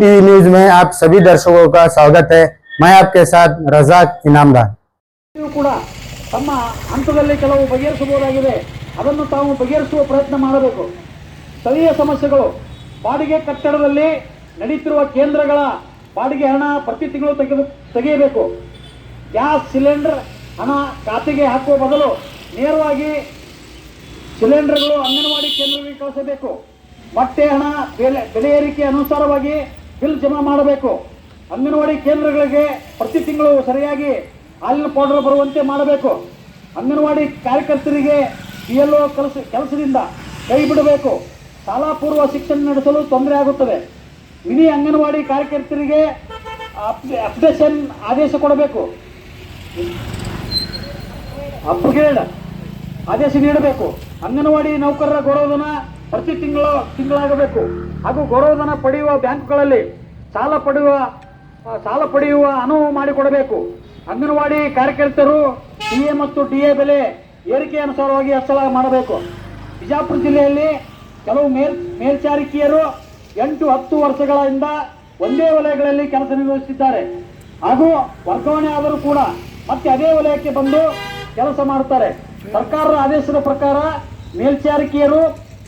TV news में आप सभी दर्शकों का स्वागत है। मैं आपके साथ रजाक इनामदार। ಕೂಡ ತಮ್ಮ ಹಂತದಲ್ಲಿ ಕೆಲವು ಬಗೆಹರಿಸಬಹುದಾಗಿದೆ, ಅದನ್ನು ತಾವು ಬಗೆಹರಿಸುವ ಪ್ರಯತ್ನ ಮಾಡಬೇಕು. ಸ್ಥಳೀಯ ಸಮಸ್ಯೆಗಳು, ಬಾಡಿಗೆ ಕಟ್ಟಡದಲ್ಲಿ ನಡೆಯುತ್ತಿರುವ ಕೇಂದ್ರಗಳ ಬಾಡಿಗೆ ಹಣ ಪ್ರತಿ ತಿಂಗಳು ತೆಗೆಯಬೇಕು. ಗ್ಯಾಸ್ ಸಿಲಿಂಡರ್ ಹಣ ಖಾತೆಗೆ ಹಾಕುವ ಬದಲು ನೇರವಾಗಿ ಸಿಲಿಂಡರ್ಗಳು ಅಂಗನವಾಡಿ ಕೇಂದ್ರಗಳಿಗೆ ಕಳಿಸಬೇಕು. ಮೊಟ್ಟೆ ಹಣ ಬೆಲೆ ಏರಿಕೆ ಅನುಸಾರವಾಗಿ ಬಿಲ್ ಜಮಾ ಮಾಡಬೇಕು. ಅಂಗನವಾಡಿ ಕೇಂದ್ರಗಳಿಗೆ ಪ್ರತಿ ತಿಂಗಳು ಸರಿಯಾಗಿ ಹಾಲಿನ ಪೌಡರ್ ಬರುವಂತೆ ಮಾಡಬೇಕು. ಅಂಗನವಾಡಿ ಕಾರ್ಯಕರ್ತರಿಗೆ PLO ಕೆಲಸದಿಂದ ಕೈ ಬಿಡಬೇಕು. ಶಾಲಾ ಪೂರ್ವ ಶಿಕ್ಷಣ ನಡೆಸಲು ತೊಂದರೆ ಆಗುತ್ತದೆ. ಮಿನಿ ಅಂಗನವಾಡಿ ಕಾರ್ಯಕರ್ತರಿಗೆ ಅಪ್ಡೇಷನ್ ಆದೇಶ ಕೊಡಬೇಕು, ಅಪ್ಗ್ರೇಡ್ ಆದೇಶ ನೀಡಬೇಕು. ಅಂಗನವಾಡಿ ನೌಕರರ ಗೌರವಧನ ಪ್ರತಿ ತಿಂಗಳಾಗಬೇಕು. ಹಾಗೂ ಗೌರವಧನ ಪಡೆಯುವ ಬ್ಯಾಂಕ್ಗಳಲ್ಲಿ ಸಾಲ ಪಡೆಯುವ ಅನುವು ಮಾಡಿಕೊಡಬೇಕು. ಅಂಗನವಾಡಿ ಕಾರ್ಯಕರ್ತರು TA ಮತ್ತು DA ಬೆಲೆ ಏರಿಕೆ ಅನುಸಾರವಾಗಿ ಹೆಚ್ಚಳ ಮಾಡಬೇಕು. ಬಿಜಾಪುರ ಜಿಲ್ಲೆಯಲ್ಲಿ ಕೆಲವು ಮೇಲ್ಚಾರಿಕಿಯರು 8-10 ವರ್ಷಗಳಿಂದ ಒಂದೇ ವಲಯಗಳಲ್ಲಿ ಕೆಲಸ ನಿರ್ವಹಿಸುತ್ತಿದ್ದಾರೆ. ಹಾಗೂ ವರ್ಗಾವಣೆ ಆದರೂ ಕೂಡ ಮತ್ತೆ ಅದೇ ವಲಯಕ್ಕೆ ಬಂದು ಕೆಲಸ ಮಾಡುತ್ತಾರೆ. ಸರ್ಕಾರದ ಆದೇಶದ ಪ್ರಕಾರ ಮೇಲ್ಚಾರಿಕಿಯರು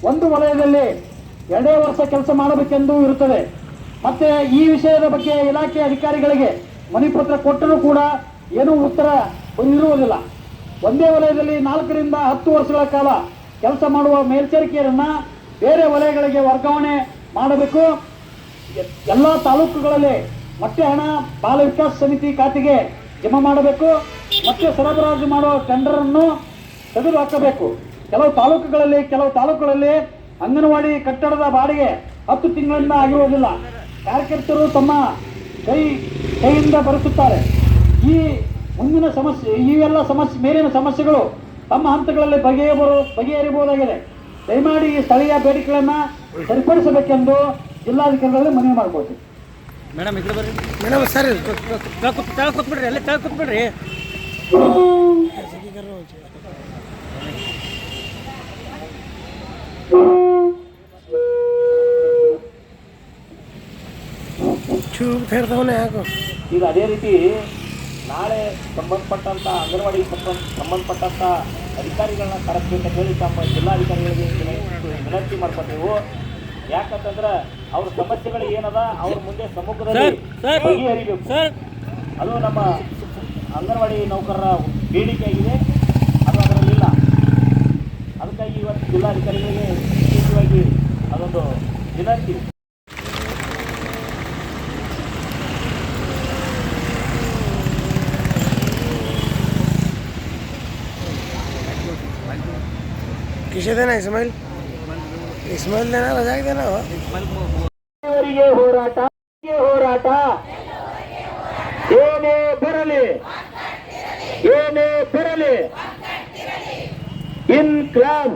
ಒಂದು ವಲಯದಲ್ಲಿ 2 ವರ್ಷ ಕೆಲಸ ಮಾಡಬೇಕೆಂದು ಇರುತ್ತದೆ. ಮತ್ತೆ ಈ ವಿಷಯದ ಬಗ್ಗೆ ಇಲಾಖೆ ಅಧಿಕಾರಿಗಳಿಗೆ ಮನವಿ ಪತ್ರ ಕೊಟ್ಟರೂ ಕೂಡ ಏನೂ ಉತ್ತರ ಇರುವುದಿಲ್ಲ. ಒಂದೇ ವಲಯದಲ್ಲಿ 4 ರಿಂದ 10 ವರ್ಷಗಳ ಕಾಲ ಕೆಲಸ ಮಾಡುವ ಮೇಲ್ಚಾರಿಕೆಯರನ್ನ ಬೇರೆ ವಲಯಗಳಿಗೆ ವರ್ಗಾವಣೆ ಮಾಡಬೇಕು. ಎಲ್ಲ ತಾಲೂಕುಗಳಲ್ಲಿ ಮೊಟ್ಟೆ ಹಣ ಬಾಲ ವಿಕಾಸ ಸಮಿತಿ ಖಾತೆಗೆ ಜಮಾ ಮಾಡಬೇಕು. ಮತ್ತೆ ಸರಬರಾಜು ಮಾಡುವ ಟೆಂಡರ್ ಅನ್ನು ತೆಗೆದು ಹಾಕಬೇಕು. ಕೆಲವು ತಾಲೂಕುಗಳಲ್ಲಿ ಅಂಗನವಾಡಿ ಕಟ್ಟಡದ ಬಾಡಿಗೆ 10 ತಿಂಗಳಿಂದ ಆಗಿರುವುದಿಲ್ಲ. ಕಾರ್ಯಕರ್ತರು ತಮ್ಮ ಕೈಯಿಂದ ಭರಿಸುತ್ತಾರೆ. ಈ ಮುಂದಿನ ಸಮಸ್ಯೆ, ಇವೆಲ್ಲ ಮೇಲಿನ ಸಮಸ್ಯೆಗಳು ತಮ್ಮ ಹಂತಗಳಲ್ಲಿ ಬಗೆಹರಿಯಬಹುದಾಗಿದೆ. ದಯಮಾಡಿ ಈ ಸ್ಥಳೀಯ ಬೇಡಿಕೆಗಳನ್ನು ಸರಿಪಡಿಸಬೇಕೆಂದು ಜಿಲ್ಲಾಧಿಕಾರಿಗಳಲ್ಲಿ ಮನವಿ ಮಾಡಬಹುದು. ಮೇಡಮ್ ಇದ್ರ ಬರ್ರಿ ಮೇಡಮ್. ಸರ್ ತಳ ಕೂತ್ಬಿಡ್ರಿ, ಅಲ್ಲೇ ತಳ ಕೂತ್ಬಿಡ್ರಿ. ಈಗ ಅದೇ ರೀತಿ ನಾಳೆ ಸಂಬಂಧಪಟ್ಟಂತ ಅಂಗನವಾಡಿ ಸಂಬಂಧಪಟ್ಟಂತ ಅಧಿಕಾರಿಗಳನ್ನ ಕರೆಸ್ಬೇಕಂತ ಹೇಳಿ ತಮ್ಮ ಜಿಲ್ಲಾಧಿಕಾರಿಗಳಿಗೆ ವಿನಂತಿ ಮಾಡ್ಕೊತೀವಿ. ಯಾಕಂತಂದ್ರೆ ಅವ್ರ ಸಮಸ್ಯೆಗಳು ಏನದ ಅವ್ರ ಮುಂದೆ ಸಮ್ಮುಖದಲ್ಲಿ ಬಗೆಹರಿಬೇಕು. ಅದು ನಮ್ಮ ಅಂಗನವಾಡಿ ನೌಕರರ ಬೇಡಿಕೆ ಆಗಿದೆ, ಅದು ಅದರಲ್ಲಿಲ್ಲ. ಅದಕ್ಕಾಗಿ ಇವತ್ತು ಜಿಲ್ಲಾಧಿಕಾರಿಗಳಿಗೆ ವಿಶೇಷವಾಗಿ ಅದೊಂದು ವಿನಂತಿ. किसे देना? इस्माइल देना, रजाक देना हो. ಹೋರಾಟ ಏನೇ ಬರಲಿ ಇನ್ಕ್ಲಾಬ್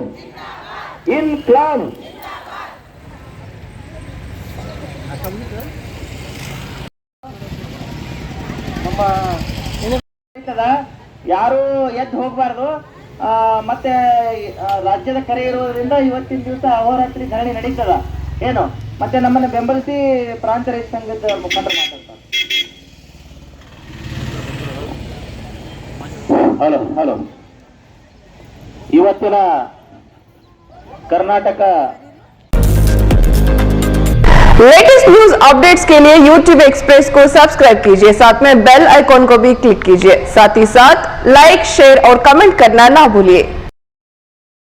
ಯಾರು ಎದ್ದು ಹೋಗಬಾರ್ದು. ಮತ್ತೆ ರಾಜ್ಯದ ಕರೆ ಇರುವುದರಿಂದ ಇವತ್ತಿನ ದಿವಸ ಅಹೋರಾತ್ರಿ ಧರಣಿ ನಡೀತದ ಏನು. ಮತ್ತೆ ನಮ್ಮನ್ನು ಬೆಂಬಲಿಸಿ ಪ್ರಾಂತ ರೈತ ಸಂಘದ ಮುಖಂಡರು ಮಾತಾಡ್ತಾರೆ. ಹಲೋ ಇವತ್ತಿನ ಕರ್ನಾಟಕ लेटेस्ट न्यूज अपडेट्स के लिए YouTube एक्सप्रेस को सब्सक्राइब कीजिए, साथ में बेल आइकॉन को भी क्लिक कीजिए। साथ ही साथ लाइक, शेयर और कमेंट करना ना भूलिए।